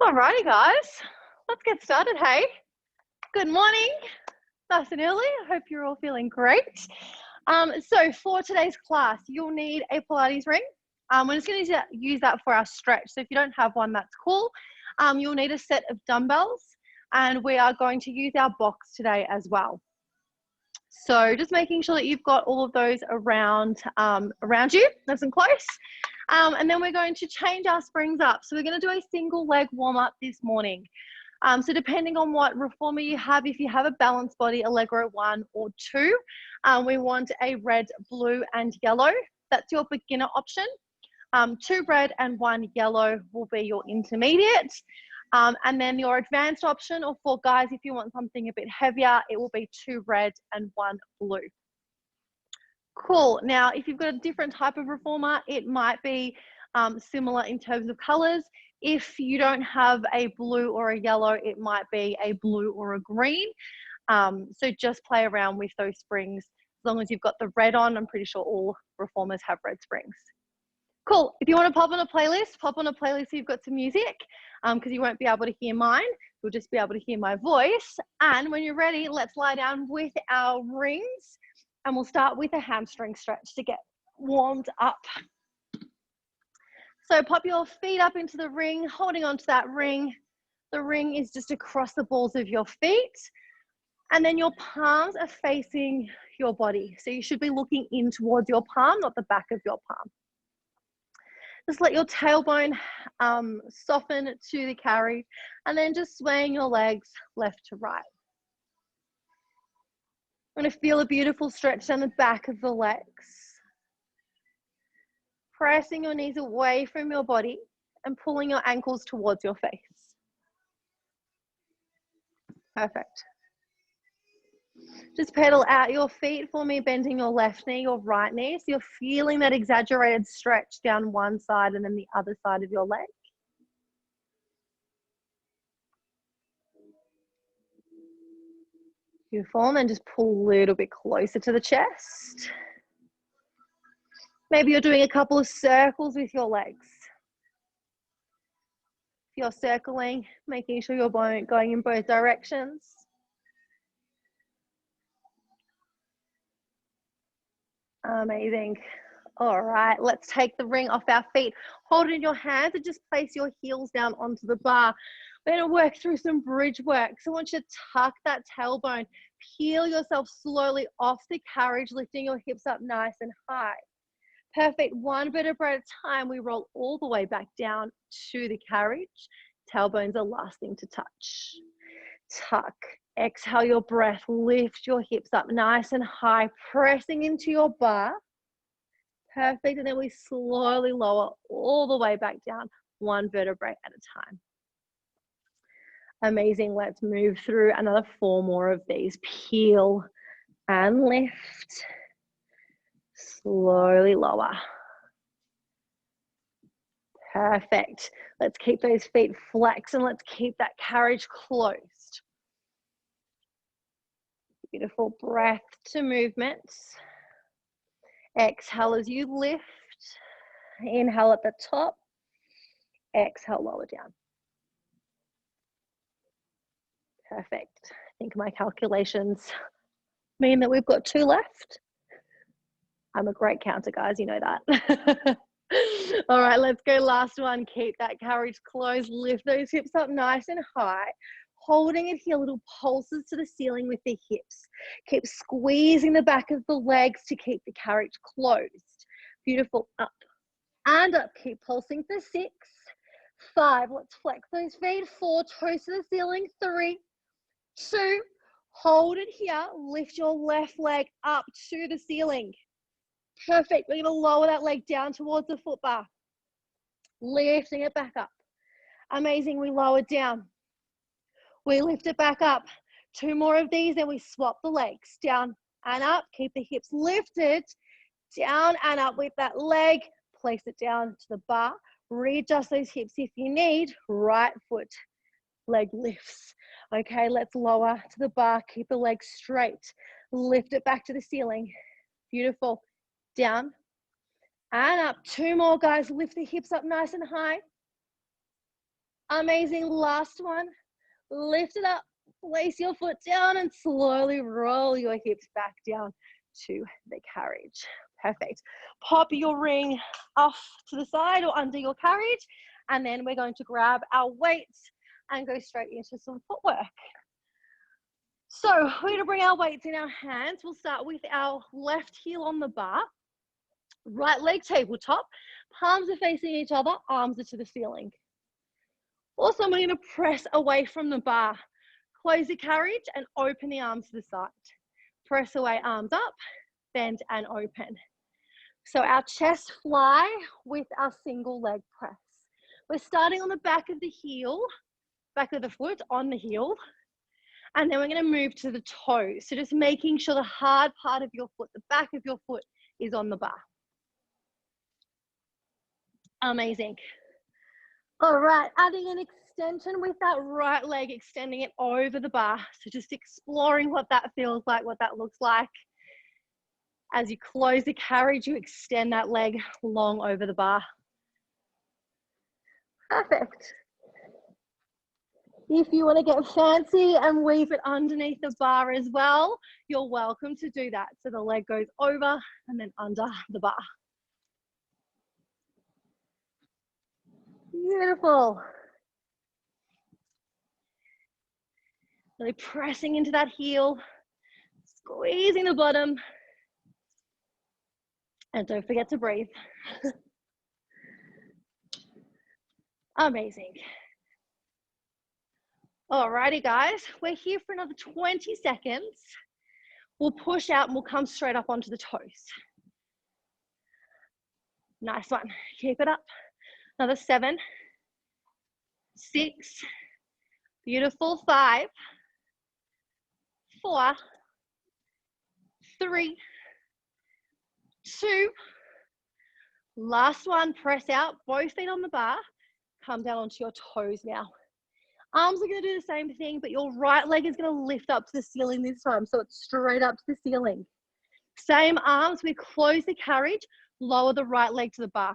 Alrighty guys, let's get started, hey? Good morning, nice and early. I hope you're all feeling great. So for today's class, you'll need a Pilates ring. We're just going to use that for our stretch. So if you don't have one, that's cool. You'll need a set of dumbbells, and we are going to use our box today as well. So just making sure that you've got all of those around you, nice and close. And then we're going to change our springs up. So we're going to do a single leg warm up this morning. So depending on what reformer you have, if you have a balanced body, Allegro 1 or 2, we want a red, blue and yellow. That's your beginner option. 2 red and 1 yellow will be your intermediate. And then your advanced option, or for guys, if you want something a bit heavier, it will be 2 red and 1 blue. Cool. Now, if you've got a different type of reformer, it might be similar in terms of colors. If you don't have a blue or a yellow, it might be a blue or a green. So just play around with those springs. As long as you've got the red on, I'm pretty sure all reformers have red springs. Cool. If you want to pop on a playlist so you've got some music, because you won't be able to hear mine. You'll just be able to hear my voice. And when you're ready, let's lie down with our rings. And we'll start with a hamstring stretch to get warmed up. So pop your feet up into the ring, holding onto that ring. The ring is just across the balls of your feet. And then your palms are facing your body. So you should be looking in towards your palm, not the back of your palm. Just let your tailbone soften to the carry, and then just swaying your legs left to right. I'm going to feel a beautiful stretch down the back of the legs. Pressing your knees away from your body and pulling your ankles towards your face. Perfect. Just pedal out your feet for me, bending your left knee, your right knee. So you're feeling that exaggerated stretch down one side and then the other side of your leg. Beautiful, and then just pull a little bit closer to the chest. Maybe you're doing a couple of circles with your legs. If you're circling, making sure you're going in both directions. Amazing. All right, let's take the ring off our feet. Hold it in your hands and just place your heels down onto the bar. We're going to work through some bridge work. So I want you to tuck that tailbone, peel yourself slowly off the carriage, lifting your hips up nice and high. Perfect. One vertebra at a time, we roll all the way back down to the carriage. Tailbones are last thing to touch. Tuck. Exhale your breath. Lift your hips up nice and high, pressing into your bar. Perfect. And then we slowly lower all the way back down, one vertebrae at a time. Amazing. Let's move through another 4 more of these. Peel and lift. Slowly lower. Perfect. Let's keep those feet flexed and let's keep that carriage closed. Beautiful breath to movements. Exhale as you lift. Inhale at the top. Exhale, lower down. Perfect. I think my calculations mean that we've got 2 left. I'm a great counter, guys. You know that. All right, let's go. Last one. Keep that carriage closed. Lift those hips up nice and high. Holding it here, little pulses to the ceiling with the hips. Keep squeezing the back of the legs to keep the carriage closed. Beautiful. Up and up. Keep pulsing for 6, 5. Let's flex those feet. 4, toes to the ceiling. 3, 2. Hold it here. Lift your left leg up to the ceiling. Perfect. We're going to lower that leg down towards the foot bar. Lifting it back up. Amazing. We lower it down. We lift it back up. 2 more of these, then we swap the legs. Down and up. Keep the hips lifted. Down and up with that leg. Place it down to the bar. Readjust those hips if you need. Right foot, leg lifts. Okay, let's lower to the bar. Keep the leg straight. Lift it back to the ceiling. Beautiful. Down and up. 2 more, guys. Lift the hips up nice and high. Amazing. Last one. Lift it up. Place your foot down and slowly roll your hips back down to the carriage. Perfect. Pop your ring off to the side or under your carriage, and then we're going to grab our weights and go straight into some footwork. So we're going to bring our weights in our hands. We'll start with our left heel on the bar, right leg tabletop, palms are facing each other, arms are to the ceiling. Also, we're going to press away from the bar. Close the carriage and open the arms to the side. Press away, arms up, bend and open. So our chest fly with our single leg press. We're starting on the back of the heel, back of the foot on the heel, and then we're going to move to the toes. So just making sure the hard part of your foot, the back of your foot, is on the bar. Amazing. All right, adding an extension with that right leg, extending it over the bar. So just exploring what that feels like, what that looks like. As you close the carriage, you extend that leg long over the bar. Perfect. If you want to get fancy and weave it underneath the bar as well, you're welcome to do that. So the leg goes over and then under the bar. Beautiful. Really pressing into that heel, squeezing the bottom. And don't forget to breathe. Amazing. Alrighty, guys, we're here for another 20 seconds. We'll push out and we'll come straight up onto the toes. Nice one. Keep it up. Another 7, 6, beautiful, 5, 4, 3, 2, last one. Press out, both feet on the bar. Come down onto your toes now. Arms are going to do the same thing, but your right leg is going to lift up to the ceiling this time, so it's straight up to the ceiling. Same arms, we close the carriage, lower the right leg to the bar.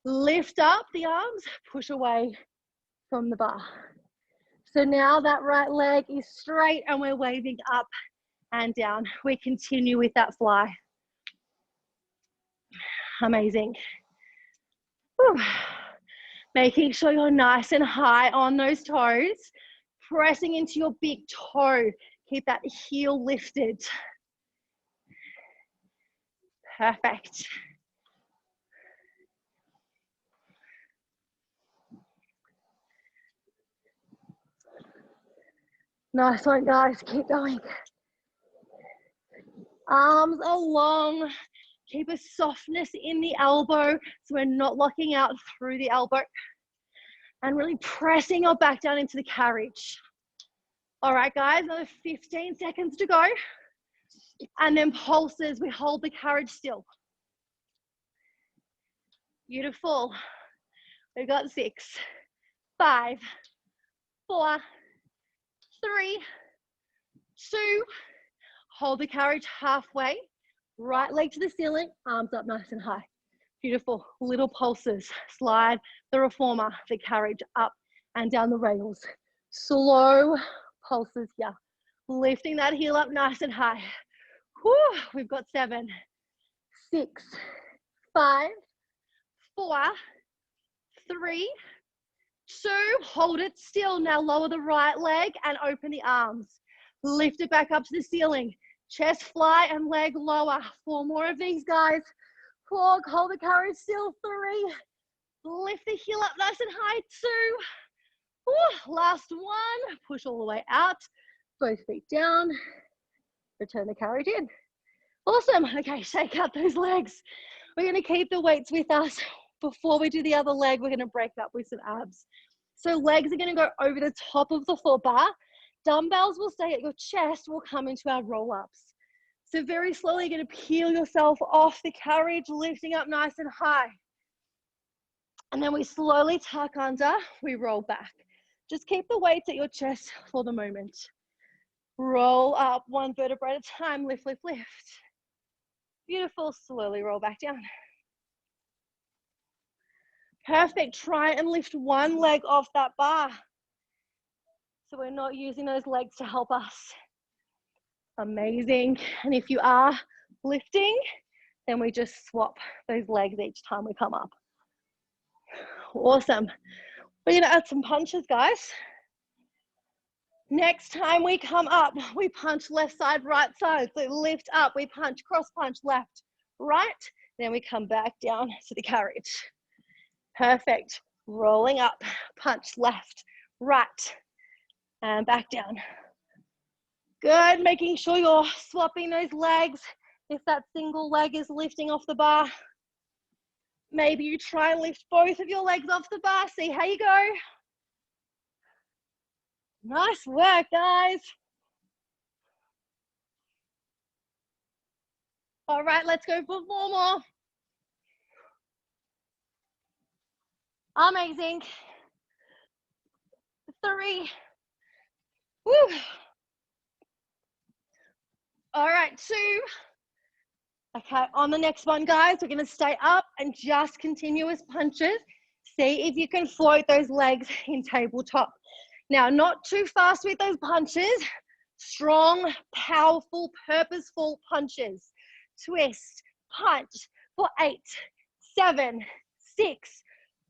Lift up the arms, push away from the bar. So now that right leg is straight and we're waving up and down. We continue with that fly. Amazing. Whew. Making sure you're nice and high on those toes, pressing into your big toe. Keep that heel lifted. Perfect. Nice one, guys. Keep going. Arms are long. Keep a softness in the elbow so we're not locking out through the elbow. And really pressing your back down into the carriage. All right, guys, another 15 seconds to go. And then pulses, we hold the carriage still. Beautiful. We've got 6, 5, 4, 3, 2. Hold the carriage halfway. Right leg to the ceiling, arms up nice and high. Beautiful. Little pulses. Slide the reformer, the carriage up and down the rails. Slow pulses here. Lifting that heel up nice and high. Whew, we've got 7, 6, 5, 4, 3, 2. Hold it still. Now lower the right leg and open the arms. Lift it back up to the ceiling. Chest fly and leg lower. 4 more of these, guys. 4, hold the carriage still. 3, lift the heel up nice and high. 2, whew, last 1, push all the way out. Both feet down. Return the carriage in. Awesome. Okay, shake out those legs. We're going to keep the weights with us. Before we do the other leg, we're going to break that with some abs. So legs are going to go over the top of the foot bar. Dumbbells will stay at your chest. We'll come into our roll-ups. So very slowly, you're going to peel yourself off the carriage, lifting up nice and high. And then we slowly tuck under, we roll back. Just keep the weights at your chest for the moment. Roll up 1 vertebra at a time, lift, lift, lift. Beautiful, slowly roll back down. Perfect. Try and lift one leg off that bar. So we're not using those legs to help us. Amazing. And if you are lifting, then we just swap those legs each time we come up. Awesome. We're going to add some punches, guys. Next time we come up, we punch left side, right side. So lift up, we punch, cross punch, left, right. Then we come back down to the carriage. Perfect. Rolling up, punch left, right, and back down. Good, making sure you're swapping those legs. If that single leg is lifting off the bar, maybe you try and lift both of your legs off the bar. See how you go. Nice work, guys. All right, let's go for 4 more. Amazing. 3. Woo. All right, 2. Okay, on the next one, guys, we're gonna stay up and just continuous punches. See if you can float those legs in tabletop. Now, not too fast with those punches. Strong, powerful, purposeful punches. Twist, punch for 8, 7, 6,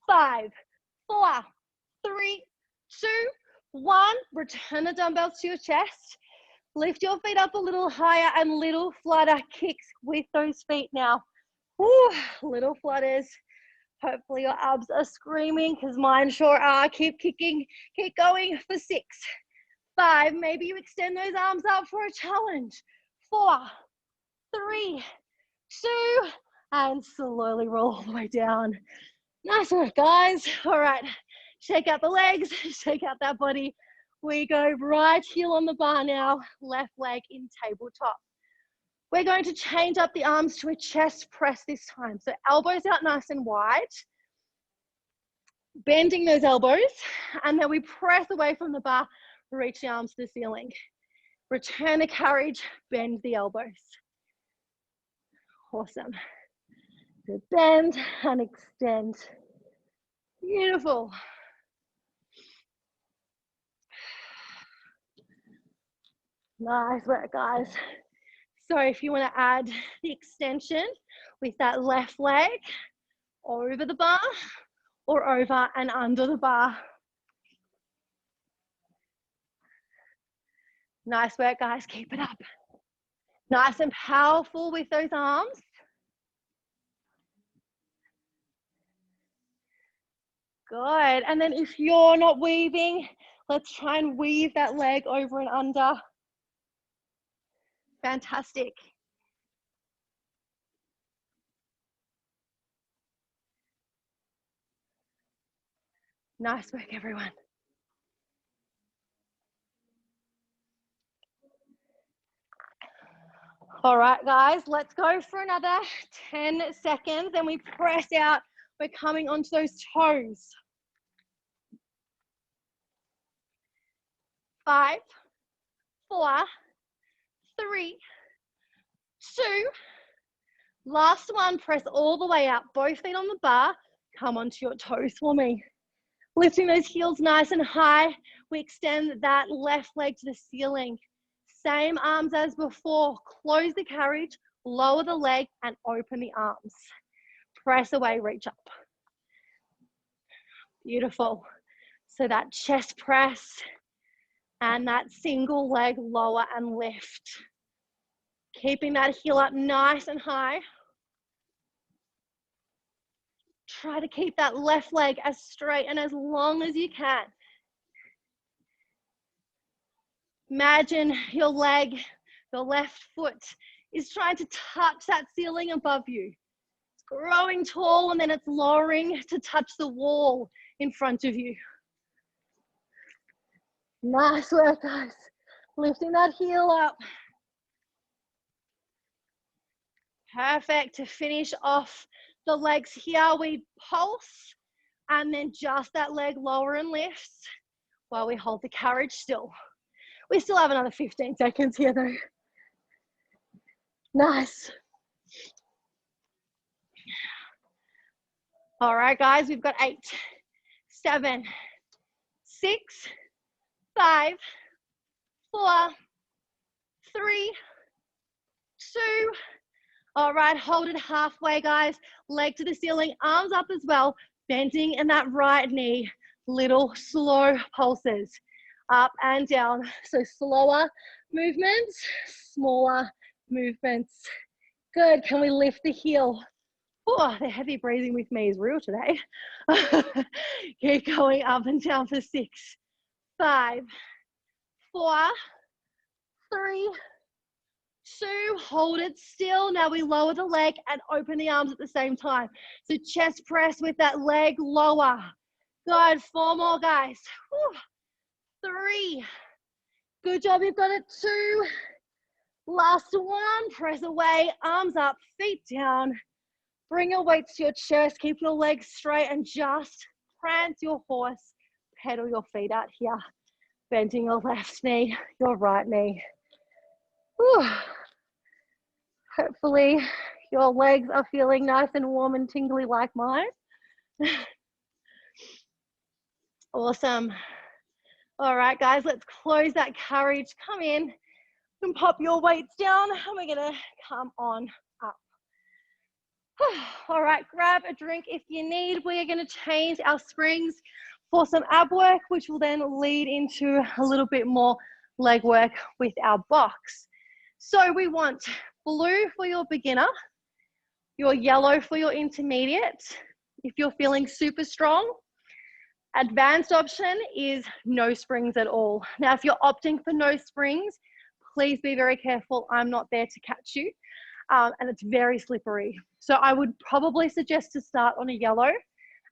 5, 4, 3, 2, 1. Return the dumbbells to your chest. Lift your feet up a little higher and little flutter kicks with those feet now. Woo, little flutters. Hopefully your abs are screaming because mine sure are. Keep kicking, keep going for 6, 5. Maybe you extend those arms up for a challenge. 4, 3, 2, and slowly roll all the way down. Nice work, guys. All right, shake out the legs, shake out that body. We go right heel on the bar now, left leg in tabletop. We're going to change up the arms to a chest press this time. So elbows out nice and wide, bending those elbows, and then we press away from the bar, reach the arms to the ceiling. Return the carriage, bend the elbows. Awesome. Good, bend and extend. Beautiful. Nice work, guys. So if you want to add the extension with that left leg over the bar or over and under the bar. Nice work, guys. Keep it up. Nice and powerful with those arms. Good. And then if you're not weaving, let's try and weave that leg over and under. Fantastic. Nice work, everyone. All right, guys, let's go for another 10 seconds. Then we press out. We're coming onto those toes. 5, 4, 3, 2. Last one, press all the way out. Both feet on the bar. Come onto your toes for me. Lifting those heels nice and high. We extend that left leg to the ceiling. Same arms as before. Close the carriage, lower the leg, and open the arms. Press away, reach up. Beautiful. So that chest press and that single leg lower and lift. Keeping that heel up nice and high. Try to keep that left leg as straight and as long as you can. Imagine your leg, your left foot is trying to touch that ceiling above you. It's growing tall and then it's lowering to touch the wall in front of you. Nice work, guys. Lifting that heel up. Perfect. To finish off the legs here, we pulse and then just that leg lower and lifts while we hold the carriage still. We still have another 15 seconds here though. Nice. All right, guys, we've got 8, 7, 6, 5, 4, 3, 2. All right, hold it halfway, guys. Leg to the ceiling, arms up as well, bending in that right knee. Little slow pulses, up and down. So slower movements, smaller movements. Good. Can we lift the heel? Oh, the heavy breathing with me is real today. Keep going up and down for 6, 5, 4, 3, 2, hold it still. Now we lower the leg and open the arms at the same time. So chest press with that leg lower. Good, 4 more, guys. 3. Good job, you've got it. 2. Last one, press away, arms up, feet down. Bring your weights to your chest, keep your legs straight and just prance your horse. Pedal your feet out here. Bending your left knee, your right knee. Whew. Hopefully your legs are feeling nice and warm and tingly like mine. Awesome. All right, guys, let's close that carriage. Come in and pop your weights down, and we're gonna come on up. All right, grab a drink if you need. We are gonna change our springs for some ab work, which will then lead into a little bit more leg work with our box. So we want blue for your beginner, your yellow for your intermediate. If you're feeling super strong, advanced option is no springs at all. Now, if you're opting for no springs, please be very careful. I'm not there to catch you. And it's very slippery. So I would probably suggest to start on a yellow.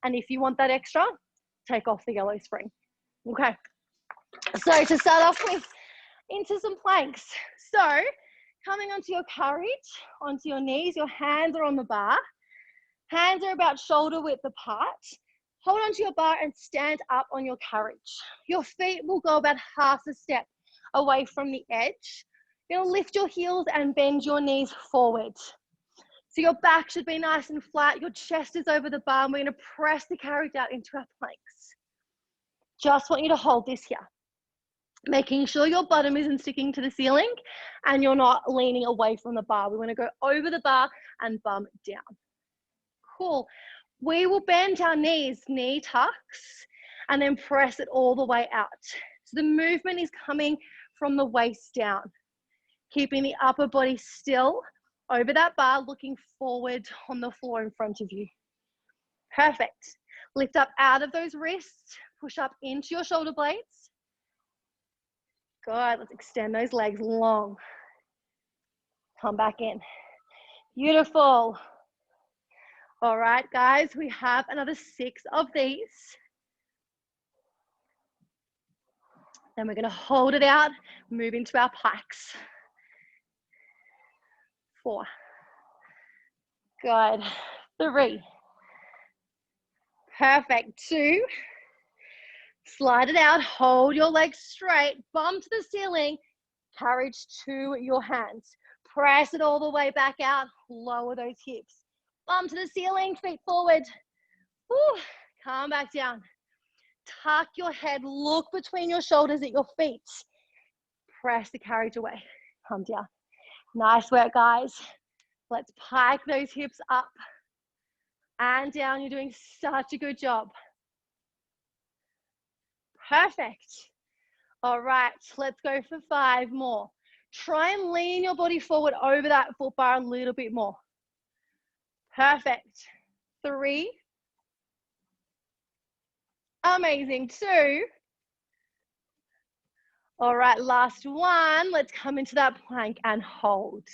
And if you want that extra, take off the yellow spring. Okay. So to start off with, into some planks. So coming onto your carriage, onto your knees, your hands are on the bar. Hands are about shoulder width apart. Hold onto your bar and stand up on your carriage. Your feet will go about half a step away from the edge. You're gonna lift your heels and bend your knees forward. So your back should be nice and flat. Your chest is over the bar, and we're gonna press the carriage out into our planks. Just want you to hold this here. Making sure your bottom isn't sticking to the ceiling and you're not leaning away from the bar. We wanna go over the bar and bum down. Cool. We will bend our knees, knee tucks, and then press it all the way out. So the movement is coming from the waist down, keeping the upper body still over that bar, looking forward on the floor in front of you. Perfect. Lift up out of those wrists, push up into your shoulder blades. Good, let's extend those legs long. Come back in. Beautiful. All right, guys, we have another 6 of these. Then we're gonna hold it out, move into our Pikes. 4. Good. 3. Perfect. 2. Slide it out, hold your legs straight, bum to the ceiling, carriage to your hands. Press it all the way back out, lower those hips. Bum to the ceiling, feet forward. Woo. Calm back down. Tuck your head, look between your shoulders at your feet. Press the carriage away, come down. Nice work, guys. Let's pike those hips up and down. You're doing such a good job. Perfect. All right, let's go for 5 more. Try and lean your body forward over that foot bar a little bit more. Perfect. 3. Amazing. 2. All right, last one. Let's come into that plank and hold.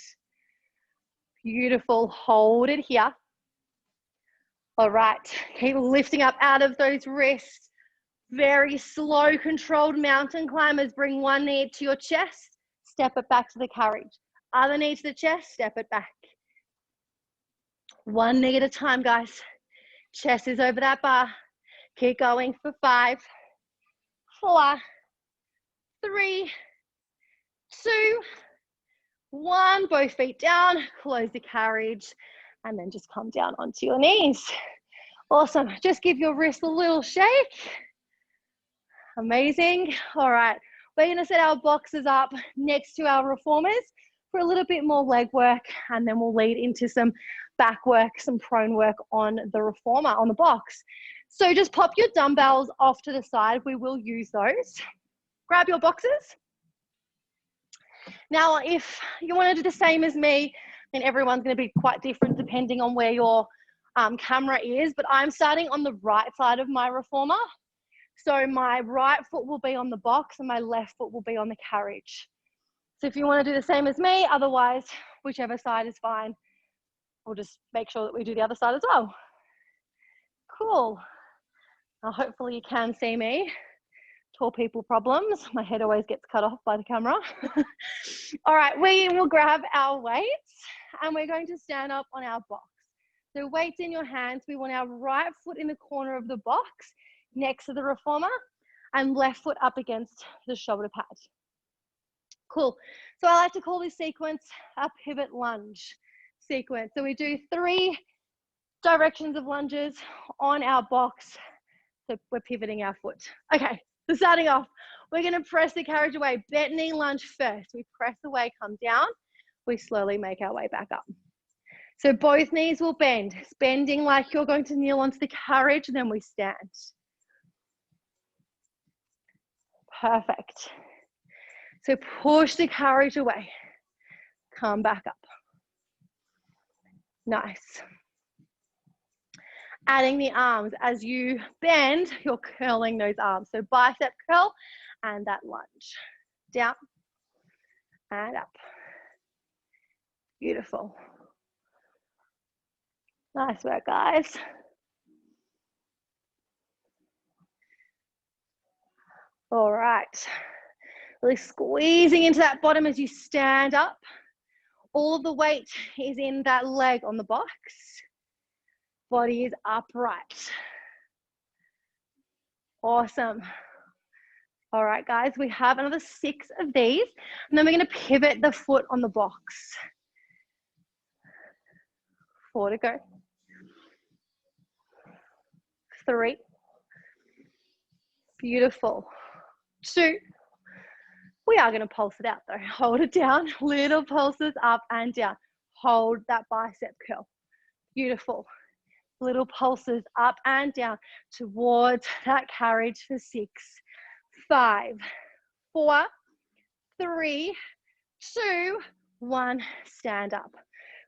Beautiful. Hold it here. All right, keep lifting up out of those wrists. Very slow, controlled mountain climbers. Bring one knee to your chest, step it back to the carriage. Other knee to the chest, step it back. One knee at a time, guys. Chest is over that bar. Keep going for 5, 4, 3, 2, 1. Both feet down, close the carriage, and then just come down onto your knees. Awesome. Just give your wrist a little shake. Amazing. All right. We're going to set our boxes up next to our reformers for a little bit more leg work, and then we'll lead into some back work, some prone work on the reformer, on the box. So just pop your dumbbells off to the side. We will use those. Grab your boxes. Now, if you want to do the same as me, then everyone's going to be quite different depending on where your camera is, but I'm starting on the right side of my reformer. So my right foot will be on the box and my left foot will be on the carriage. So if you want to do the same as me, otherwise, whichever side is fine. We'll just make sure that we do the other side as well. Cool. Now, hopefully you can see me. Tall people problems. My head always gets cut off by the camera. All right, we will grab our weights and we're going to stand up on our box. So weights in your hands. We want our right foot in the corner of the box next to the reformer and left foot up against the shoulder pad. Cool. So I like to call this sequence a pivot lunge sequence. So we do 3 directions of lunges on our box. So we're pivoting our foot. Okay, so starting off, we're going to press the carriage away. Bent knee lunge first. We press away, come down. We slowly make our way back up. So both knees will bend. It's bending like you're going to kneel onto the carriage, and then we stand. Perfect. So push the carriage away. Come back up. Nice. Adding the arms. As you bend, you're curling those arms. So bicep curl and that lunge. Down and up. Beautiful. Nice work, guys. All right. Really squeezing into that bottom as you stand up. All of the weight is in that leg on the box. Body is upright. Awesome. All right, guys, we have another 6 of these, and then we're going to pivot the foot on the box. 4 to go. 3. Beautiful. 2. We are going to pulse it out though. Hold it down. Little pulses up and down. Hold that bicep curl. Beautiful. Little pulses up and down towards that carriage for 6, 5, 4, 3, 2, 1. Stand up.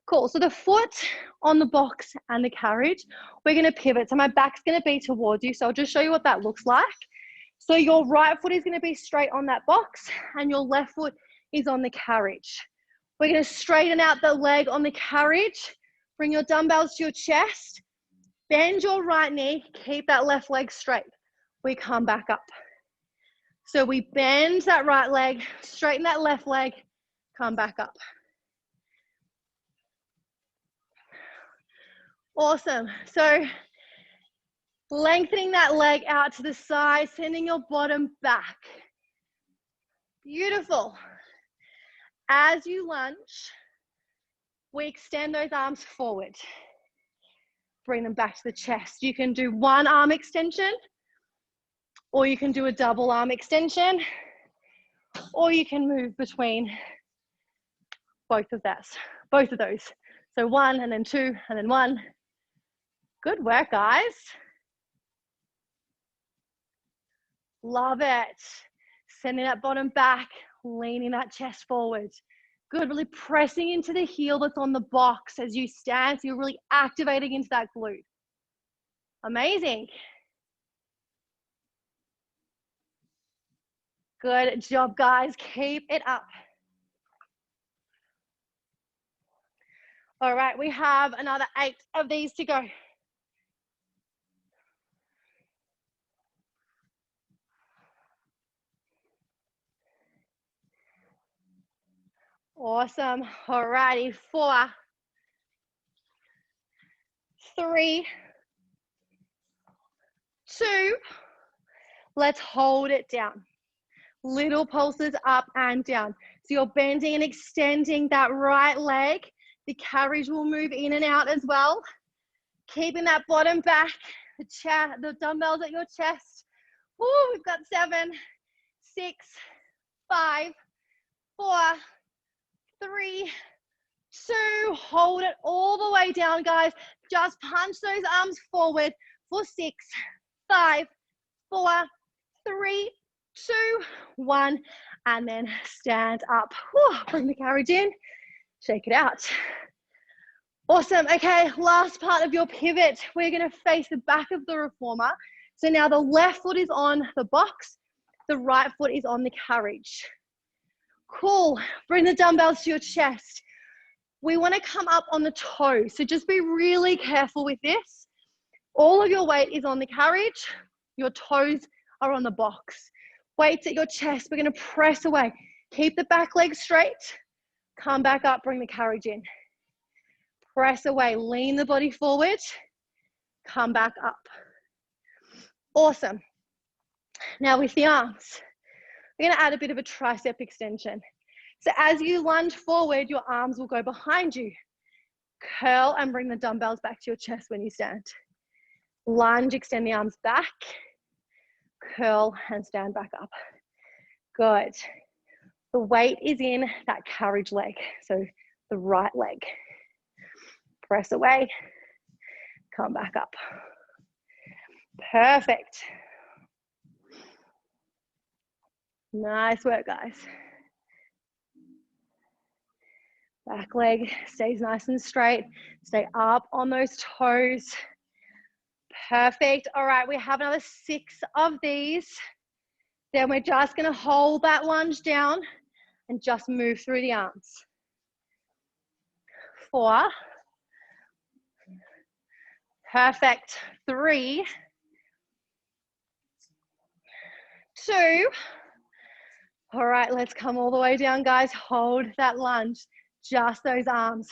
Cool. So the foot on the box and the carriage, we're going to pivot. So my back's going to be towards you. So I'll just show you what that looks like. So your right foot is going to be straight on that box and your left foot is on the carriage. We're going to straighten out the leg on the carriage. Bring your dumbbells to your chest. Bend your right knee. Keep that left leg straight. We come back up. So we bend that right leg, straighten that left leg, come back up. Awesome. So lengthening that leg out to the side, sending your bottom back. Beautiful. As you lunge, we extend those arms forward. Bring them back to the chest. You can do one arm extension, or you can do a double arm extension, or you can move between both of those. So 1 and then 2 and then 1. Good work, guys. Love it. Sending that bottom back, leaning that chest forward. Good, really pressing into the heel that's on the box as you stand, so you're really activating into that glute. Amazing. Good job, guys. Keep it up. All right, we have another 8 of these to go. Awesome. All righty, 4, 3, 2. Let's hold it down. Little pulses up and down. So you're bending and extending that right leg. The carriage will move in and out as well. Keeping that bottom back, the dumbbells at your chest. Ooh, we've got 7, 6, 5, 4, 3, 2. Hold it all the way down, guys. Just punch those arms forward for 6, 5, 4, 3, 2, 1, and then stand up. Whew, bring the carriage in, shake it out. Awesome. Okay, last part of your pivot. We're going to face the back of the reformer. So now the left foot is on the box, the right foot is on the carriage. Cool. Bring the dumbbells to your chest. We want to come up on the toes, so just be really careful with this. All of your weight is on the carriage, your toes are on the box. Weights at your chest, we're going to press away. Keep the back leg straight, come back up, bring the carriage in. Press away, lean the body forward, come back up. Awesome. Now with the arms, we're going to add a bit of a tricep extension. So as you lunge forward, your arms will go behind you. Curl and bring the dumbbells back to your chest when you stand. Lunge, extend the arms back. Curl and stand back up. Good. The weight is in that carriage leg, so the right leg. Press away, come back up. Perfect. Nice work, guys. Back leg stays nice and straight. Stay up on those toes. Perfect. All right, we have another 6 of these. Then we're just going to hold that lunge down and just move through the arms. 4. Perfect. 3, 2. All right, let's come all the way down, guys. Hold that lunge. Just those arms.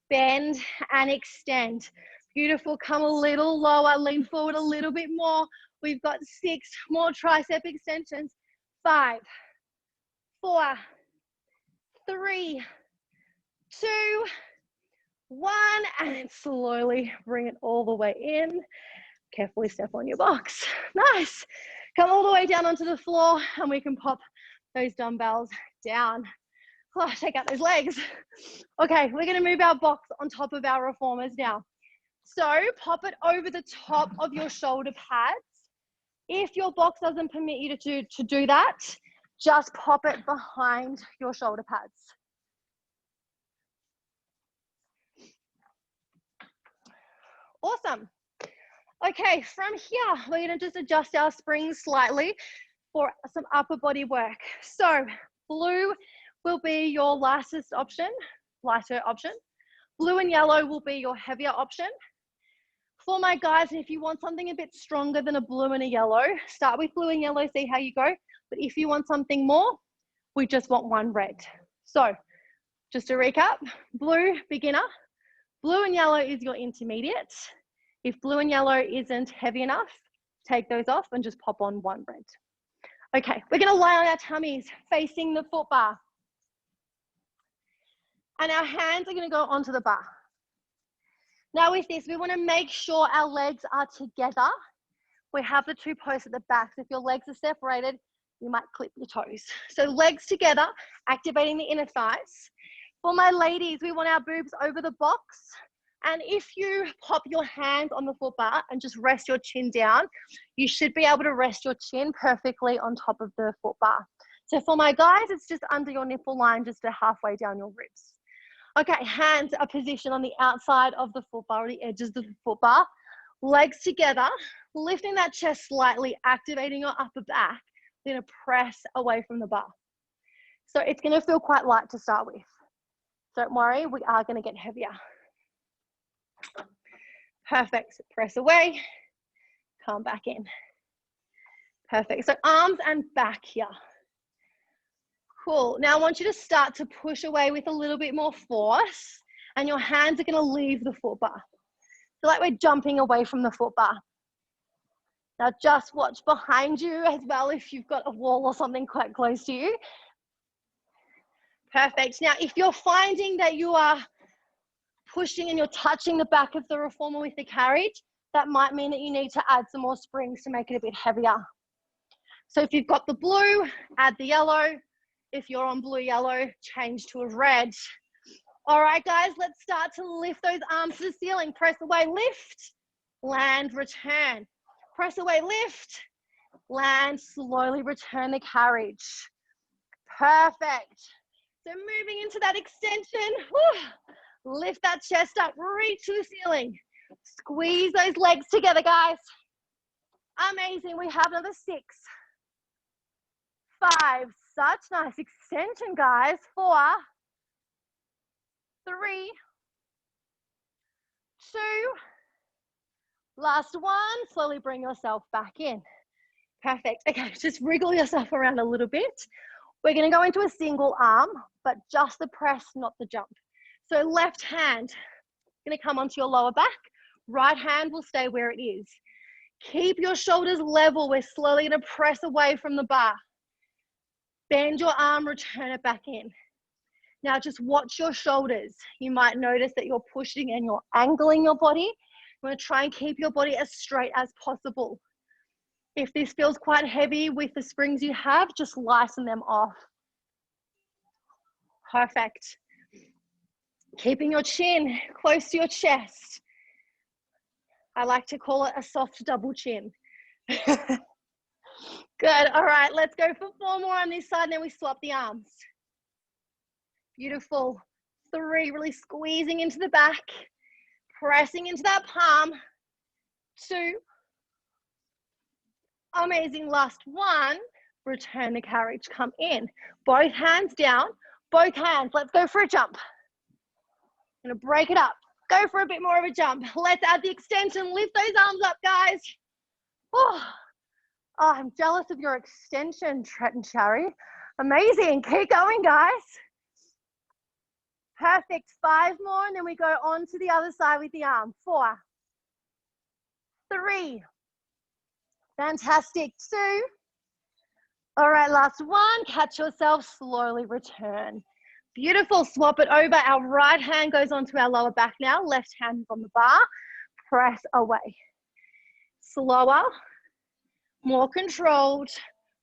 Bend and extend. Beautiful. Come a little lower. Lean forward a little bit more. We've got 6 more tricep extensions. 5, 4, 3, 2, 1. And then slowly bring it all the way in. Carefully step on your box. Nice. Come all the way down onto the floor and we can pop those dumbbells down. Oh, shake out those legs. Okay, we're going to move our box on top of our reformers now. So pop it over the top of your shoulder pads. If your box doesn't permit you to do that, just pop it behind your shoulder pads. Awesome. Okay, from here, we're going to just adjust our springs slightly for some upper body work. So blue will be your lighter option. Blue and yellow will be your heavier option. For my guys, if you want something a bit stronger than a blue and a yellow, start with blue and yellow, see how you go. But if you want something more, we just want one red. So just to recap, blue, beginner. Blue and yellow is your intermediate. If blue and yellow isn't heavy enough, take those off and just pop on one red. Okay, we're going to lie on our tummies facing the foot bar. And our hands are going to go onto the bar. Now with this, we want to make sure our legs are together. We have the 2 posts at the back. So if your legs are separated, you might clip your toes. So legs together, activating the inner thighs. For my ladies, we want our boobs over the box. And if you pop your hands on the foot bar and just rest your chin down, you should be able to rest your chin perfectly on top of the foot bar. So for my guys, it's just under your nipple line, just halfway down your ribs. Okay, hands are positioned on the outside of the foot bar, or the edges of the foot bar. Legs together, lifting that chest slightly, activating your upper back. We're going to press away from the bar. So it's going to feel quite light to start with. Don't worry, we are going to get heavier. Perfect. So press away, come back in. Perfect. So arms and back here. Cool. Now I want you to start to push away with a little bit more force, and your hands are going to leave the foot bar. So like we're jumping away from the foot bar. Now just watch behind you as well if you've got a wall or something quite close to you. Perfect. Now if you're finding that you are pushing and you're touching the back of the reformer with the carriage, that might mean that you need to add some more springs to make it a bit heavier. So if you've got the blue, add the yellow. If you're on blue, yellow, change to a red. All right, guys, let's start to lift those arms to the ceiling. Press away, lift, land, return. Press away, lift, land, slowly return the carriage. Perfect. So moving into that extension, lift that chest up, reach to the ceiling. Squeeze those legs together, guys. Amazing. We have another 6, 5. Such nice extension, guys. 4, 3, 2. Last one. Slowly bring yourself back in. Perfect. Okay, just wriggle yourself around a little bit. We're going to go into a single arm, but just the press, not the jump. So left hand going to come onto your lower back. Right hand will stay where it is. Keep your shoulders level. We're slowly going to press away from the bar. Bend your arm, return it back in. Now just watch your shoulders. You might notice that you're pushing and you're angling your body. You want to try and keep your body as straight as possible. If this feels quite heavy with the springs you have, just lighten them off. Perfect. Keeping your chin close to your chest. I like to call it a soft double chin. Good. All right, let's go for 4 more on this side, and then we swap the arms. Beautiful. 3, really squeezing into the back, pressing into that palm. 2. Amazing. Last 1. Return the carriage. Come in. Both hands down. Both hands. Let's go for a jump. I'm going to break it up. Go for a bit more of a jump. Let's add the extension. Lift those arms up, guys. Oh, I'm jealous of your extension, Tret and Shari. Amazing. Keep going, guys. Perfect. 5 more, and then we go on to the other side with the arm. 4, 3. Fantastic. 2. All right, last 1. Catch yourself, slowly return. Beautiful. Swap it over. Our right hand goes onto our lower back now. Left hand is on the bar. Press away. Slower, more controlled,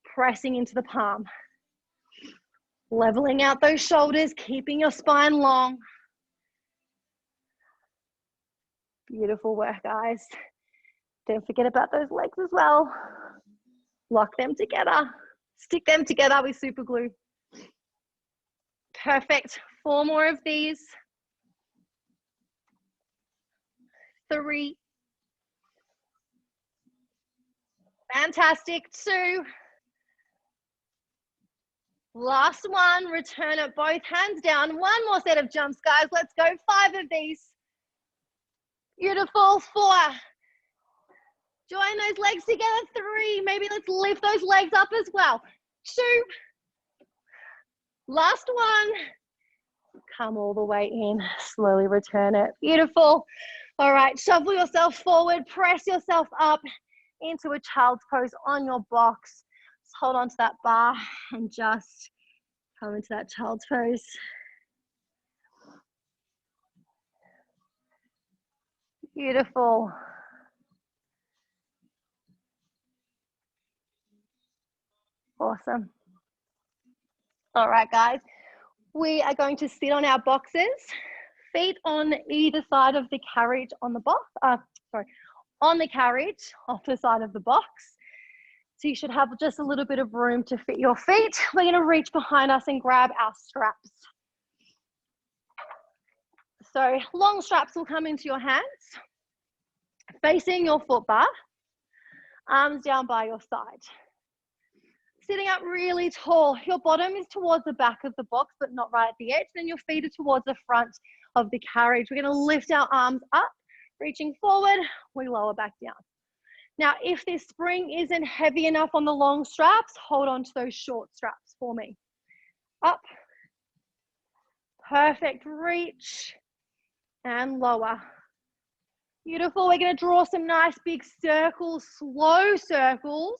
pressing into the palm. Leveling out those shoulders, keeping your spine long. Beautiful work, guys. Don't forget about those legs as well. Lock them together. Stick them together with super glue. Perfect. 4 more of these. 3. Fantastic. 2. Last 1. Return it, both hands down. 1 more set of jumps, guys. Let's go. 5 of these. Beautiful. 4. Join those legs together. 3. Maybe let's lift those legs up as well. 2. Last 1. Come all the way in. Slowly return it. Beautiful. All right. Shuffle yourself forward. Press yourself up into a child's pose on your box. Just hold on to that bar and just come into that child's pose. Beautiful. Awesome. All right, guys. We are going to sit on our boxes, feet on either side of the carriage on the box. On the carriage off the side of the box. So you should have just a little bit of room to fit your feet. We're going to reach behind us and grab our straps. So long straps will come into your hands, facing your foot bar, arms down by your side. Sitting up really tall. Your bottom is towards the back of the box, but not right at the edge. Then your feet are towards the front of the carriage. We're going to lift our arms up, reaching forward. We lower back down. Now, if this spring isn't heavy enough on the long straps, hold on to those short straps for me. Up. Perfect. Reach and lower. Beautiful. We're going to draw some nice big circles, slow circles,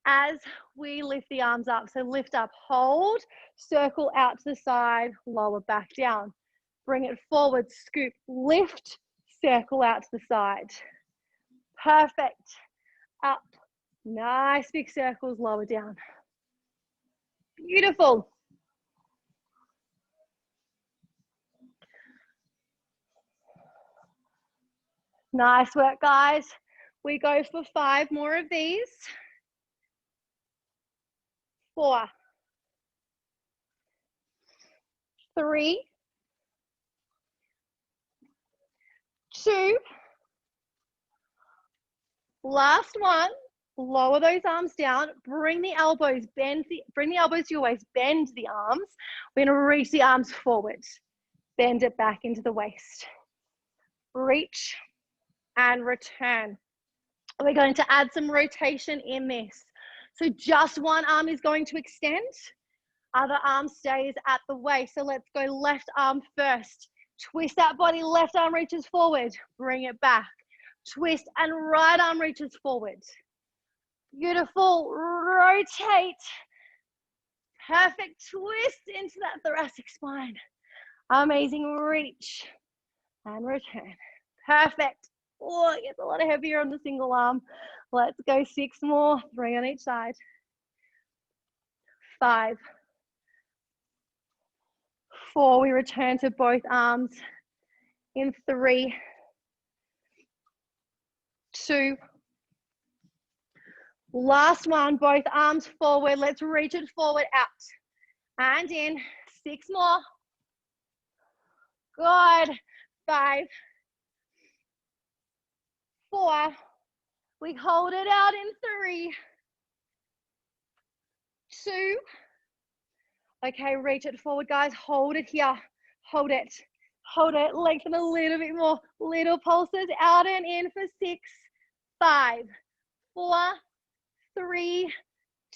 as we lift the arms up. So lift up, hold, circle out to the side, lower back down. Bring it forward, scoop, lift, circle out to the side. Perfect. Up. Nice big circles, lower down. Beautiful. Nice work, guys. We go for 5 more of these. 4, 3, 2. Last one. Lower those arms down. Bring the elbows, bring the elbows to your waist. Bend the arms. We're going to reach the arms forward. Bend it back into the waist. Reach and return. We're going to add some rotation in this. So just one arm is going to extend. Other arm stays at the waist. So let's go left arm first. Twist that body, left arm reaches forward. Bring it back. Twist and right arm reaches forward. Beautiful. Rotate. Perfect. Twist into that thoracic spine. Amazing. Reach and return. Perfect. Oh, it gets a lot heavier on the single arm. Let's go 6 more. 3 on each side. 5, 4. We return to both arms in 3, 2. Last one, both arms forward. Let's reach it forward, out and in. 6 more. Good. 5, 4. We hold it out in 3, 2. Okay, reach it forward, guys. Hold it here. Hold it. Hold it. Lengthen a little bit more. Little pulses out and in for 6, 5, 4, 3,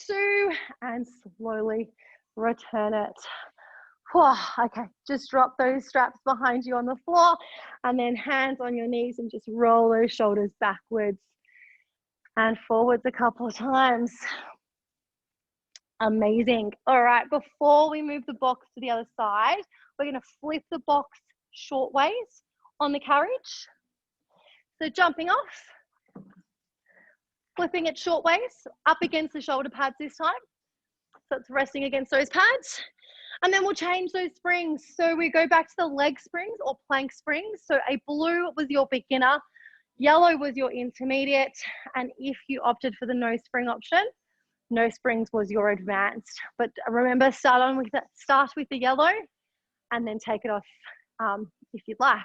2, and slowly return it. Okay, just drop those straps behind you on the floor and then hands on your knees and just roll those shoulders backwards and forwards a couple of times. Amazing. All right, before we move the box to the other side, we're going to flip the box short ways on the carriage. So jumping off, flipping it short ways, up against the shoulder pads this time. So it's resting against those pads. And then we'll change those springs. So we go back to the leg springs or plank springs. So a blue was your beginner, yellow was your intermediate, and if you opted for the no spring option, no springs was your advanced. But remember, start with the yellow and then take it off if you'd like.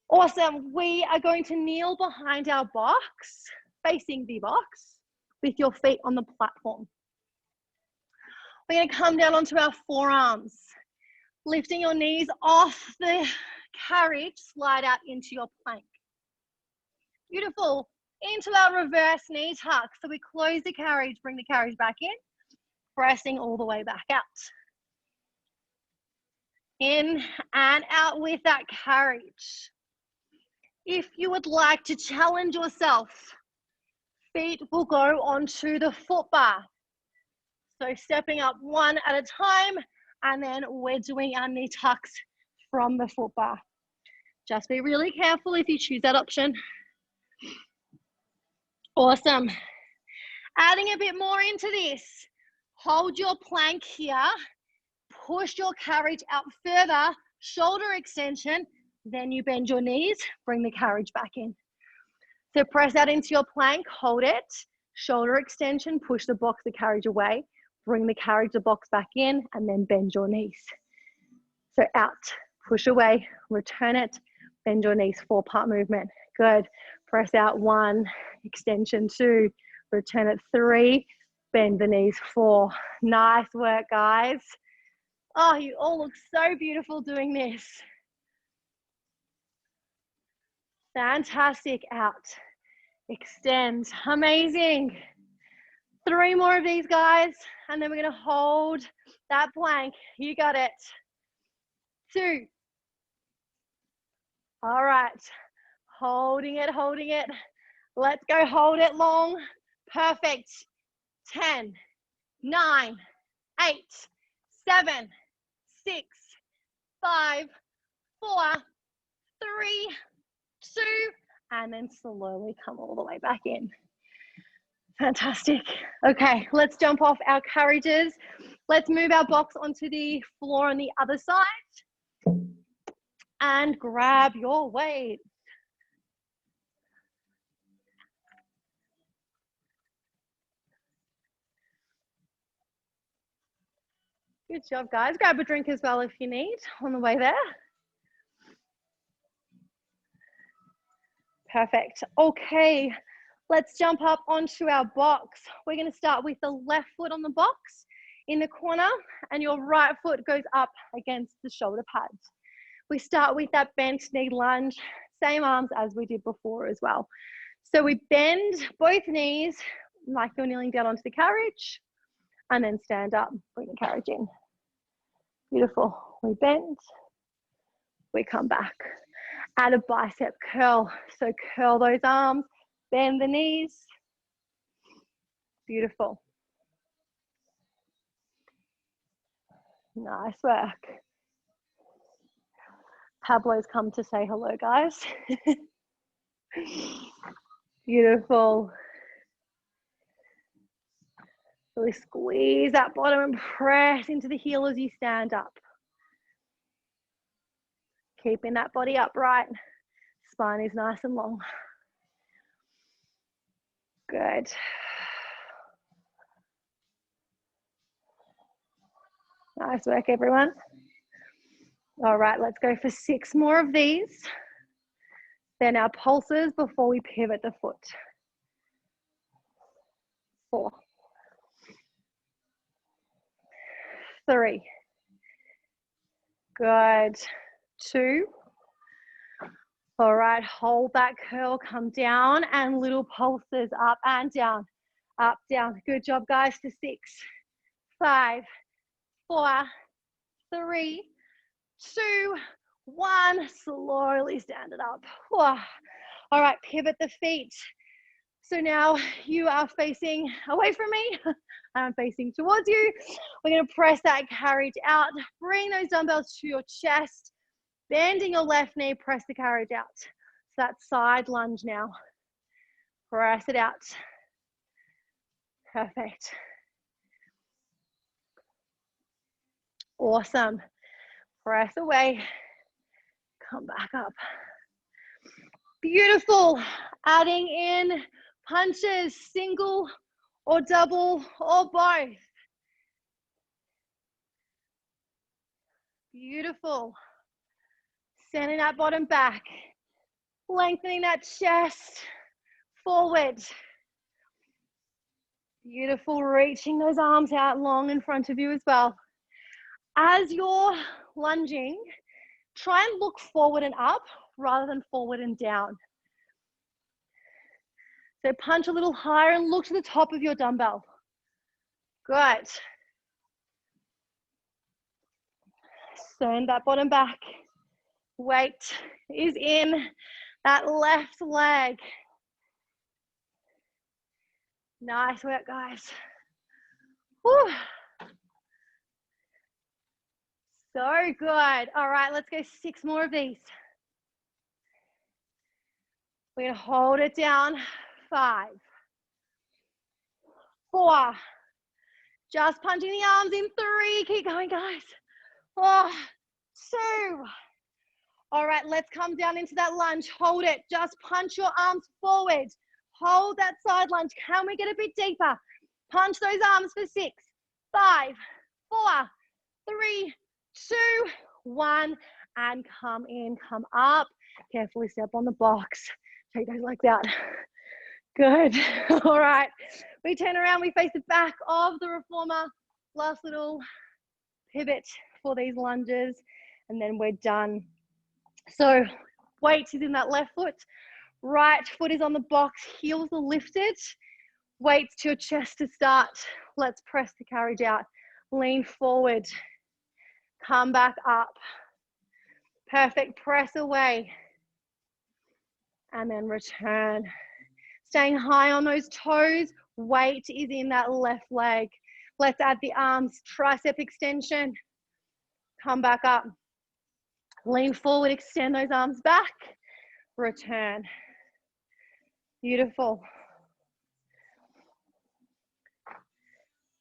Awesome. We are going to kneel behind our box, facing the box, with your feet on the platform. We're going to come down onto our forearms, lifting your knees off the carriage, slide out into your plank. Beautiful. Into our reverse knee tuck. So we close the carriage, bring the carriage back in, pressing all the way back out. In and out with that carriage. If you would like to challenge yourself, feet will go onto the foot bar. So stepping up one at a time, and then we're doing our knee tucks from the foot bar. Just be really careful if you choose that option. Awesome. Adding a bit more into this. Hold your plank here. Push your carriage out further. Shoulder extension. Then you bend your knees. Bring the carriage back in. So press out into your plank. Hold it. Shoulder extension. Push the box, the carriage away. Bring the carriage, the box back in. And then bend your knees. So out. Push away. Return it. Bend your knees. 4-part movement. Good. Press out 1, extension 2, return it 3, bend the knees 4. Nice work, guys. Oh, you all look so beautiful doing this. Fantastic. Out. Extend. Amazing. 3 more of these, guys, and then we're going to hold that plank. You got it. 2. All right. Holding it, holding it. Let's go hold it long. Perfect. 10, 9, 8, 7, 6, 5, 4, 3, 2, and then slowly come all the way back in. Fantastic. Okay, let's jump off our carriages. Let's move our box onto the floor on the other side and grab your weight. Good job, guys. Grab a drink as well if you need on the way there. Perfect. Okay, let's jump up onto our box. We're going to start with the left foot on the box in the corner, and your right foot goes up against the shoulder pads. We start with that bent knee lunge, same arms as we did before as well. So we bend both knees like you're kneeling down onto the carriage, and then stand up, bring the carriage in. Beautiful. We bend, we come back. Add a bicep curl. So curl those arms, bend the knees. Beautiful. Nice work. Pablo's come to say hello, guys. Beautiful. Really squeeze that bottom and press into the heel as you stand up. Keeping that body upright. Spine is nice and long. Good. Nice work, everyone. All right, let's go for 6 more of these. Then our pulses before we pivot the foot. 4, 3. Good. 2. All right, hold that curl, come down and little pulses up and down, up, down. Good job, guys, for 6, 5, 4, 3, 2, 1. Slowly stand it up. All right, pivot the feet. So now you are facing away from me. I'm facing towards you. We're going to press that carriage out. Bring those dumbbells to your chest. Bending your left knee, press the carriage out. So that side lunge now. Press it out. Perfect. Awesome. Press away. Come back up. Beautiful. Adding in punches, single or double or both. Beautiful. Sending that bottom back. Lengthening that chest forward. Beautiful. Reaching those arms out long in front of you as well. As you're lunging, try and look forward and up rather than forward and down. So punch a little higher and look to the top of your dumbbell. Good. Send that bottom back. Weight is in that left leg. Nice work, guys. Whew. So good. All right, let's go 6 more of these. We're going to hold it down. 5, 4. Just punching the arms in. 3. Keep going, guys. 2. All right, let's come down into that lunge. Hold it. Just punch your arms forward. Hold that side lunge. Can we get a bit deeper? Punch those arms for 6, 5, 4, 3, 2, 1. And come in, come up. Carefully step on the box. Take those legs out. Good. All right. We turn around. We face the back of the reformer. Last little pivot for these lunges. And then we're done. So weight is in that left foot. Right foot is on the box. Heels are lifted. Weights to your chest to start. Let's press the carriage out. Lean forward. Come back up. Perfect. Press away. And then return. Staying high on those toes. Weight is in that left leg. Let's add the arms. Tricep extension. Come back up. Lean forward, extend those arms back, return. Beautiful.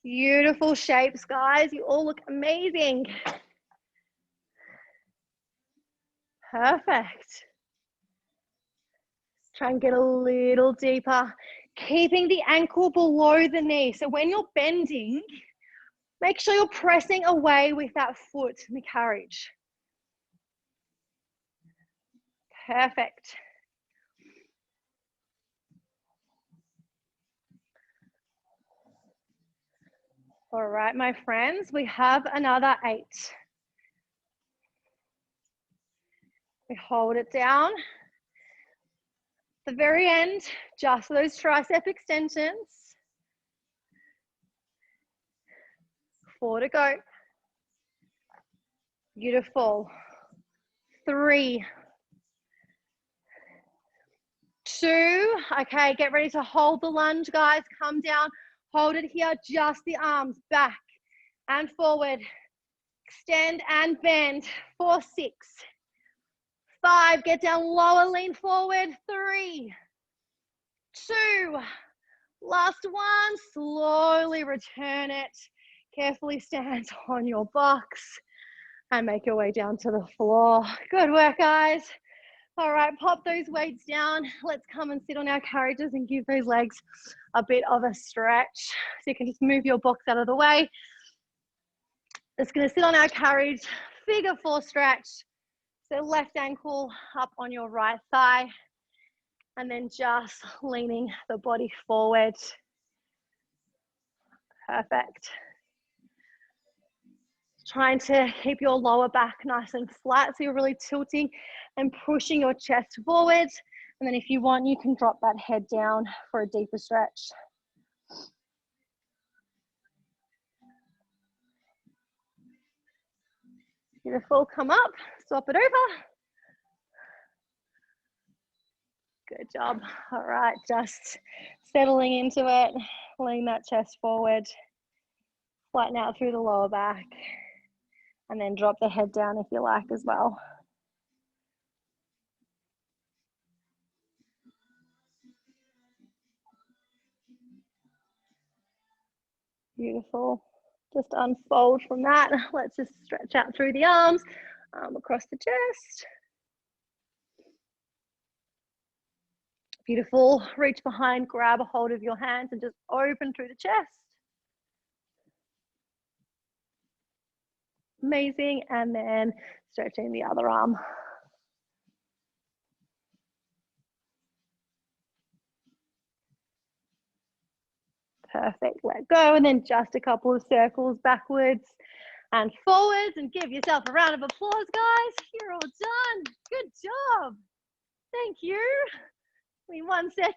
Beautiful shapes, guys. You all look amazing. Perfect. Try and get a little deeper, keeping the ankle below the knee. So when you're bending, make sure you're pressing away with that foot in the carriage. Perfect. All right, my friends, we have another 8. We hold it down. The very end, just those tricep extensions. 4 to go. Beautiful. 3, 2. Okay, get ready to hold the lunge, guys. Come down, hold it here, just the arms back and forward. Extend and bend. 4, 6, 5, get down lower, lean forward. 3, 2, last one, slowly return it. Carefully stand on your box and make your way down to the floor. Good work, guys. All right, pop those weights down. Let's come and sit on our carriages and give those legs a bit of a stretch. So you can just move your box out of the way. It's going to sit on our carriage, figure 4 stretch. So left ankle up on your right thigh, and then just leaning the body forward. Perfect. Trying to keep your lower back nice and flat, so you're really tilting and pushing your chest forward. And then if you want, you can drop that head down for a deeper stretch. Beautiful, come up, swap it over. Good job. All right, just settling into it, lean that chest forward, flatten out through the lower back, and then drop the head down if you like as well. Beautiful. Just unfold from that. Let's just stretch out through the arms, across the chest. Beautiful. Reach behind, grab a hold of your hands and just open through the chest. Amazing. And then stretching the other arm. Perfect. Let go. And then just a couple of circles backwards and forwards, and give yourself a round of applause, guys. You're all done. Good job. Thank you. Give me 1 second.